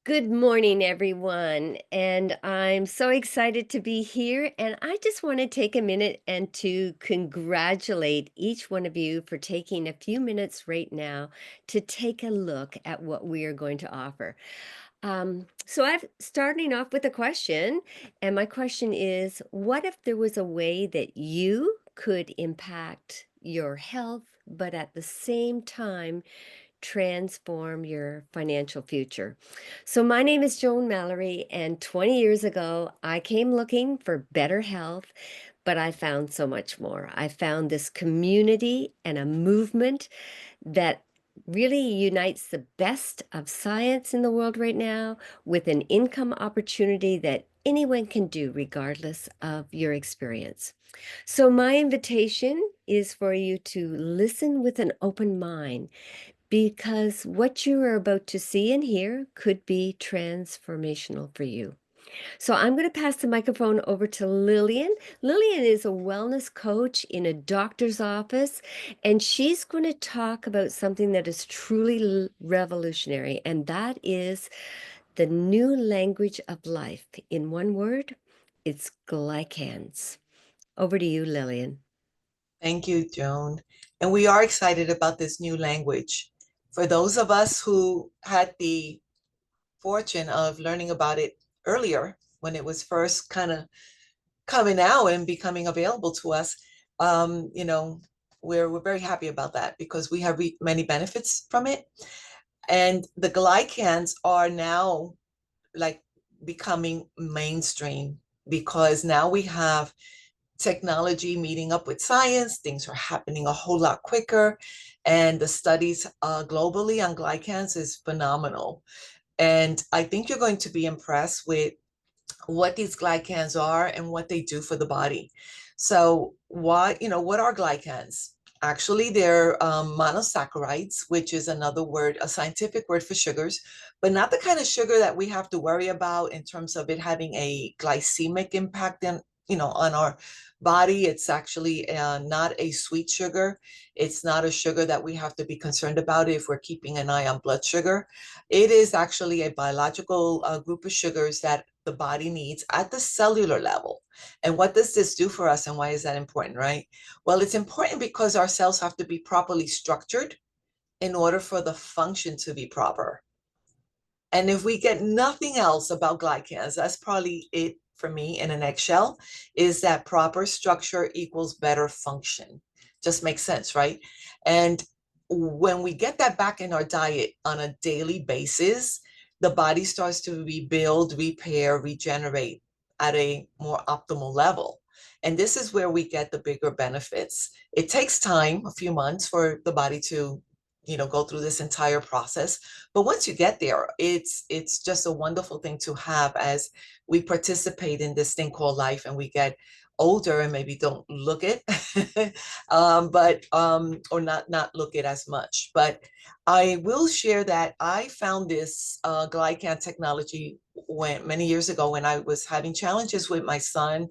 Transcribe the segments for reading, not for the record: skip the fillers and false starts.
Good morning, everyone. And I'm so excited to be here. And I just want to take a minute and to congratulate each one of you for taking a few minutes right now to take a look at what we are going to offer. So I've starting off with a question, and my question is, what if there was a way that you could impact your health, but at the same time transform your financial future? So, my name is Joan Mallory, and 20 years ago, I came looking for better health, but I found so much more. I found this community and a movement that really unites the best of science in the world right now with an income opportunity that anyone can do, regardless of your experience. So, my invitation is for you to listen with an open mind because what you are about to see and hear could be transformational for you. So I'm going to pass the microphone over to Lillian. Lillian is a wellness coach in a doctor's office, and she's going to talk about something that is truly revolutionary, and that is the new language of life. In one word, it's glycans. Over to you, Lillian. Thank you, Joan. And we are excited about this new language. For those of us who had the fortune of learning about it earlier, when it was first kind of coming out and becoming available to us, um, you know, we're very happy about that because we have many benefits from it. And the glycans are now like becoming mainstream because now we have technology meeting up with science. Things are happening a whole lot quicker. And the studies globally on glycans is phenomenal. And I think you're going to be impressed with what these glycans are and what they do for the body. So what are glycans? Actually, they're monosaccharides, which is another word, a scientific word for sugars, but not the kind of sugar that we have to worry about in terms of it having a glycemic impact on our body. It's actually not a sweet sugar. It's not a sugar that we have to be concerned about if we're keeping an eye on blood sugar. It is actually a biological group of sugars that the body needs at the cellular level. And what does this do for us and why is that important, right? Well, it's important because our cells have to be properly structured in order for the function to be proper. And if we get nothing else about glycans, that's probably it for me in a nutshell, is that proper structure equals better function. Just makes sense, right? And when we get that back in our diet on a daily basis, the body starts to rebuild, repair, regenerate at a more optimal level. And this is where we get the bigger benefits. It takes time, a few months, for the body to go through this entire process, but once you get there, it's just a wonderful thing to have as we participate in this thing called life and we get older and maybe don't look it but or not look it as much. But I will share that I found this glycan technology when many years ago when I was having challenges with my son.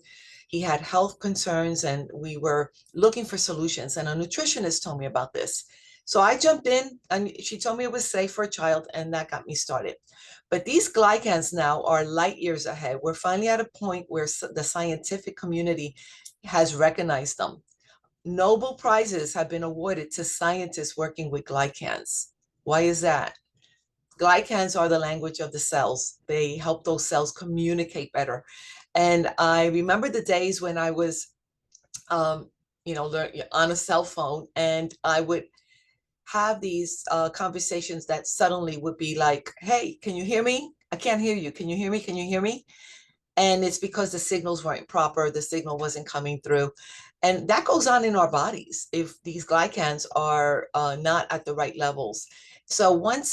He had health concerns and we were looking for solutions, and a nutritionist told me about this. So I jumped in and she told me it was safe for a child, and that got me started. But these glycans now are light years ahead. We're finally at a point where the scientific community has recognized them. Nobel Prizes have been awarded to scientists working with glycans. Why is that? Glycans are the language of the cells. They help those cells communicate better. And I remember the days when I was, on a cell phone, and I would have these conversations that suddenly would be like, hey, can you hear me? I can't hear you. Can you hear me? Can you hear me? And it's because the signals weren't proper. The signal wasn't coming through. And that goes on in our bodies if these glycans are not at the right levels. So and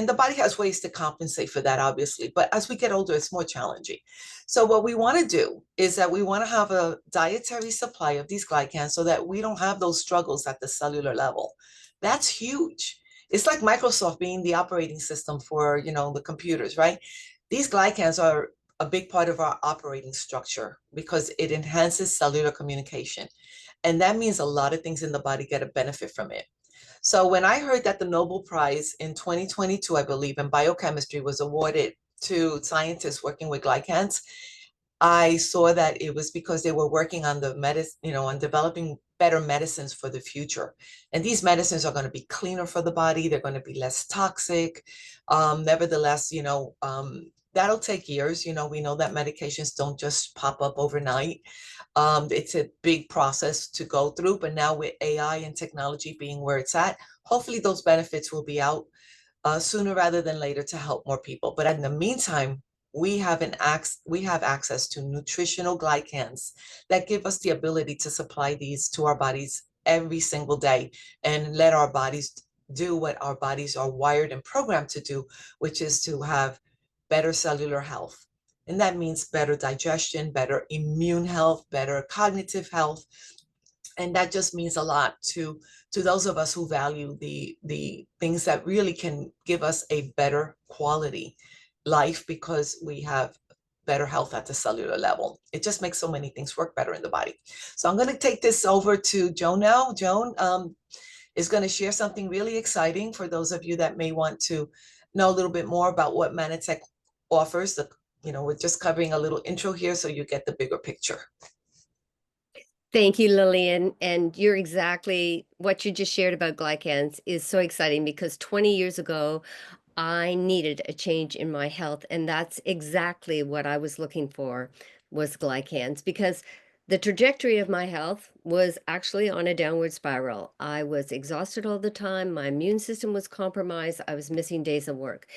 the body has ways to compensate for that, obviously, but as we get older, it's more challenging. So what we want to do is that we want to have a dietary supply of these glycans so that we don't have those struggles at the cellular level. That's huge. It's like Microsoft being the operating system for, the computers, right? These glycans are a big part of our operating structure because it enhances cellular communication. And that means a lot of things in the body get a benefit from it. So when I heard that the Nobel Prize in 2022, I believe, in biochemistry was awarded to scientists working with glycans, I saw that it was because they were working on the medicine, on developing better medicines for the future. And these medicines are going to be cleaner for the body. They're going to be less toxic. Nevertheless, that'll take years. We know that medications don't just pop up overnight. It's a big process to go through, but now with AI and technology being where it's at, hopefully those benefits will be out sooner rather than later to help more people. But in the meantime, we have access to nutritional glycans that give us the ability to supply these to our bodies every single day and let our bodies do what our bodies are wired and programmed to do, which is to have better cellular health. And that means better digestion, better immune health, better cognitive health, and that just means a lot to those of us who value the things that really can give us a better quality life because we have better health at the cellular level. It just makes so many things work better in the body. So I'm going to take this over to Joan now. Joan is going to share something really exciting for those of you that may want to know a little bit more about what Manatech offers. We're just covering a little intro here so you get the bigger picture. Thank you, Lillian. And you're exactly what you just shared about glycans is so exciting because 20 years ago, I needed a change in my health, and that's exactly what I was looking for was glycans because the trajectory of my health was actually on a downward spiral. I was exhausted all the time, my immune system was compromised, I was missing days of work.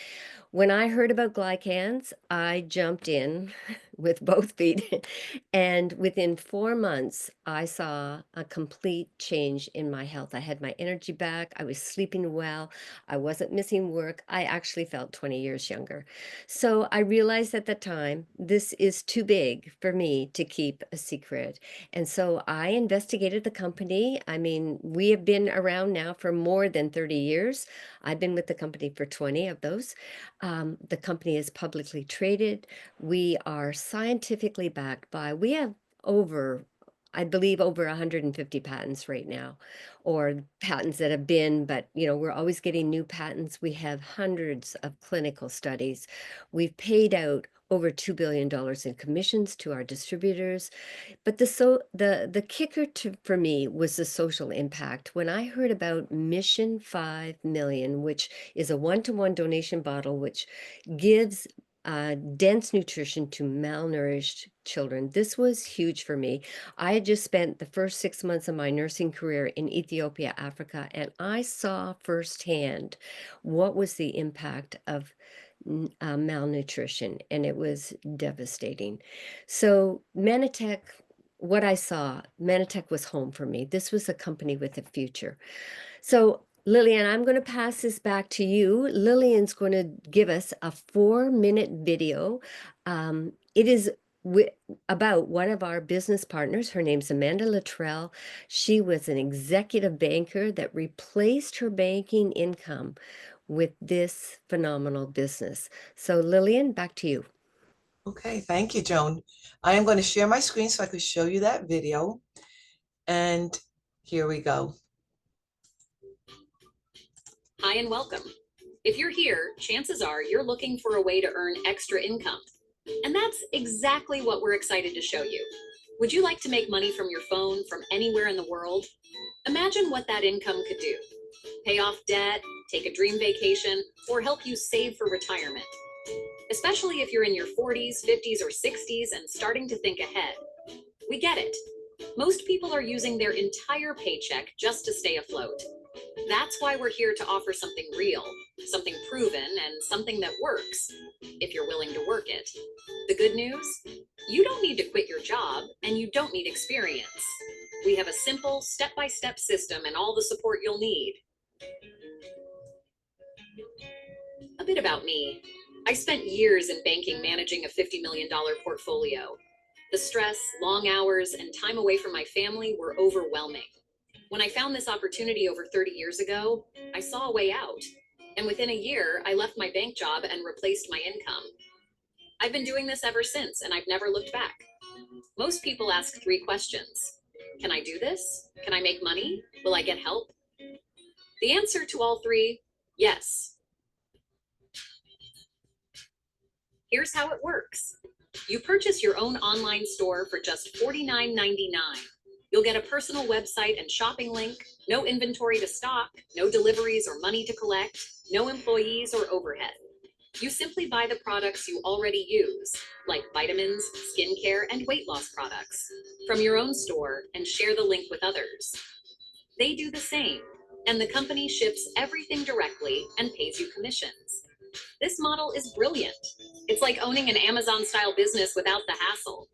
When I heard about glycans, I jumped in with both feet. And within 4 months, I saw a complete change in my health. I had my energy back. I was sleeping well. I wasn't missing work. I actually felt 20 years younger. So I realized at the time, this is too big for me to keep a secret. And so I investigated the company. I mean, we have been around now for more than 30 years. I've been with the company for 20 of those. The company is publicly traded. We are scientifically backed by, we have over, I believe, over 150 patents right now, or patents that have been, but we're always getting new patents. We have hundreds of clinical studies. We've paid out over $2 billion in commissions to our distributors. But the kicker for me was the social impact. When I heard about Mission 5 Million, which is a one-to-one donation bottle, which gives dense nutrition to malnourished children. This was huge for me. I had just spent the first 6 months of my nursing career in Ethiopia, Africa, and I saw firsthand what was the impact of malnutrition, and it was devastating. So Manatech, what I saw, Manatech was home for me. This was a company with a future. So Lillian, I'm going to pass this back to you. Lillian's going to give us a 4-minute video. It is about one of our business partners. Her name's Amanda Luttrell. She was an executive banker that replaced her banking income with this phenomenal business. So Lillian, back to you. Okay, thank you, Joan. I am going to share my screen so I could show you that video. And here we go. Hi and welcome. If you're here, chances are you're looking for a way to earn extra income. And that's exactly what we're excited to show you. Would you like to make money from your phone from anywhere in the world? Imagine what that income could do. Pay off debt, take a dream vacation, or help you save for retirement. Especially if you're in your 40s, 50s, or 60s and starting to think ahead. We get it. Most people are using their entire paycheck just to stay afloat. That's why we're here to offer something real, something proven, and something that works, if you're willing to work it. The good news? You don't need to quit your job, and you don't need experience. We have a simple, step-by-step system and all the support you'll need. A bit about me. I spent years in banking managing a $50 million portfolio. The stress, long hours, and time away from my family were overwhelming. When I found this opportunity over 30 years ago, I saw a way out. And within a year, I left my bank job and replaced my income. I've been doing this ever since, and I've never looked back. Most people ask 3 questions. Can I do this? Can I make money? Will I get help? The answer to all three, yes. Here's how it works. You purchase your own online store for just $49.99. You'll get a personal website and shopping link, no inventory to stock, no deliveries or money to collect, no employees or overhead. You simply buy the products you already use, like vitamins, skincare, and weight loss products, from your own store and share the link with others. They do the same, and the company ships everything directly and pays you commissions. This model is brilliant. It's like owning an Amazon-style business without the hassle.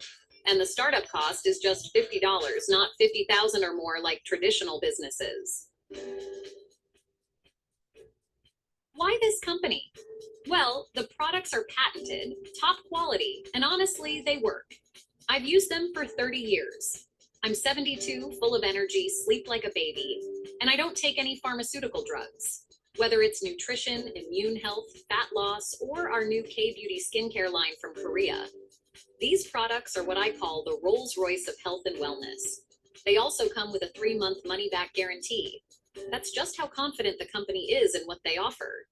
And the startup cost is just $50, not $50,000 or more like traditional businesses. Why this company? Well, the products are patented, top quality, and honestly, they work. I've used them for 30 years. I'm 72, full of energy, sleep like a baby, and I don't take any pharmaceutical drugs. Whether it's nutrition, immune health, fat loss, or our new K-Beauty skincare line from Korea, these products are what I call the Rolls-Royce of health and wellness. They also come with a 3-month money-back guarantee. That's just how confident the company is in what they offer.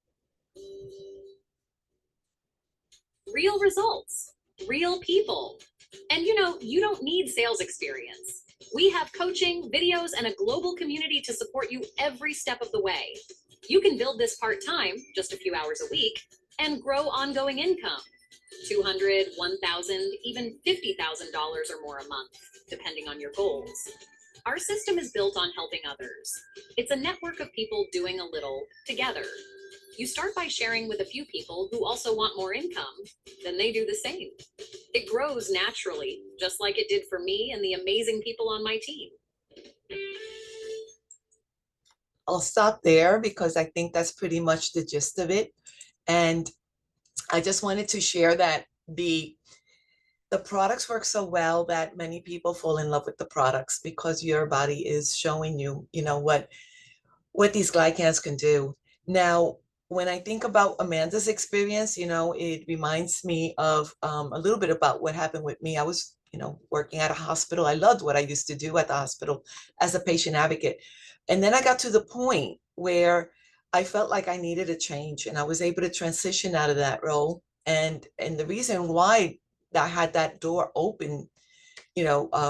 Real results, real people. And you don't need sales experience. We have coaching, videos, and a global community to support you every step of the way. You can build this part-time, just a few hours a week, and grow ongoing income. $200, $1,000, even $50,000 or more a month, depending on your goals. Our system is built on helping others. It's a network of people doing a little together. You start by sharing with a few people who also want more income, then they do the same. It grows naturally, just like it did for me and the amazing people on my team. I'll stop there because I think that's pretty much the gist of it. And I just wanted to share that the products work so well that many people fall in love with the products because your body is showing you, what these glycans can do. Now, when I think about Amanda's experience, it reminds me of a little bit about what happened with me. I was, working at a hospital. I loved what I used to do at the hospital as a patient advocate. And then I got to the point where I felt like I needed a change, and I was able to transition out of that role. And the reason why I had that door open,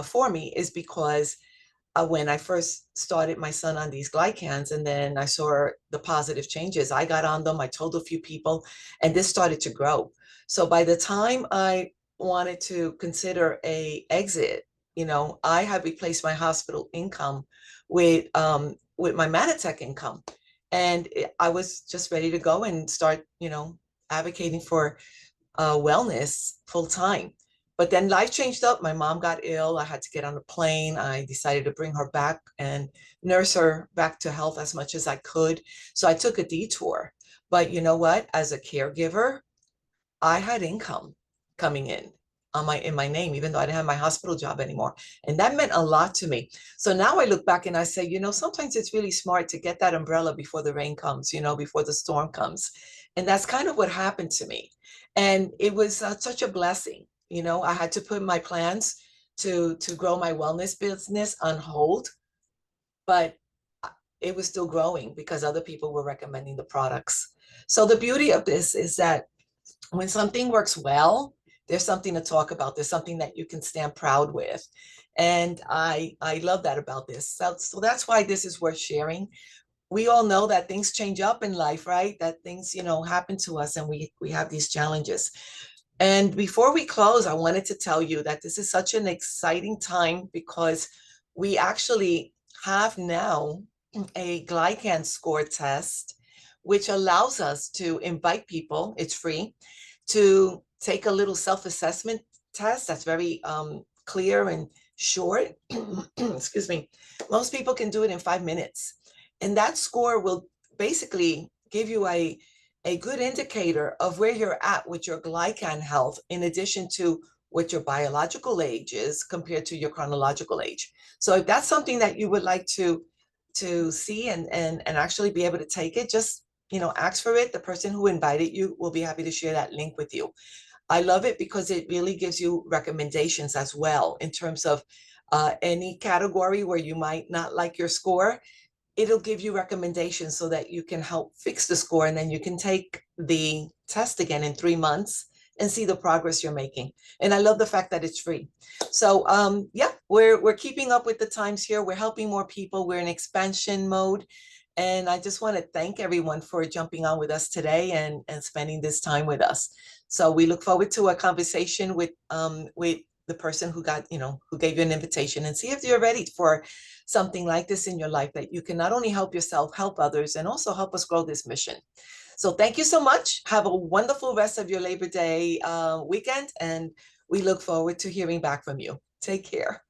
for me is because when I first started my son on these glycans, and then I saw the positive changes, I got on them, I told a few people, and this started to grow. So by the time I wanted to consider a exit, I had replaced my hospital income with my Manatech income. And I was just ready to go and start, advocating for wellness full time. But then life changed up. My mom got ill. I had to get on a plane. I decided to bring her back and nurse her back to health as much as I could. So I took a detour. But you know what? As a caregiver, I had income coming in my name, even though I didn't have my hospital job anymore. And that meant a lot to me. So now I look back and I say, sometimes it's really smart to get that umbrella before the rain comes, before the storm comes. And that's kind of what happened to me. And it was such a blessing. I had to put my plans to grow my wellness business on hold, but it was still growing because other people were recommending the products. So the beauty of this is that when something works well, there's something to talk about. There's something that you can stand proud with. And I love that about this. So that's why this is worth sharing. We all know that things change up in life, right? That things, happen to us, and we have these challenges. And before we close, I wanted to tell you that this is such an exciting time because we actually have now a glycan score test, which allows us to invite people, it's free, to take a little self-assessment test that's very clear and short. Excuse me. Most people can do it in 5 minutes. And that score will basically give you a good indicator of where you're at with your glycan health, in addition to what your biological age is compared to your chronological age. So if that's something that you would like to see and actually be able to take it, just ask for it. The person who invited you will be happy to share that link with you. I love it because it really gives you recommendations as well in terms of any category where you might not like your score. it'll give you recommendations so that you can help fix the score, and then you can take the test again in 3 months and see the progress you're making. And I love the fact that it's free. So yeah, we're keeping up with the times here. We're helping more people. We're in expansion mode. And I just want to thank everyone for jumping on with us today and spending this time with us. So we look forward to a conversation with the person who got, who gave you an invitation, and see if you're ready for something like this in your life, that you can not only help yourself, help others, and also help us grow this mission. So thank you so much. Have a wonderful rest of your Labor Day weekend, and we look forward to hearing back from you. Take care.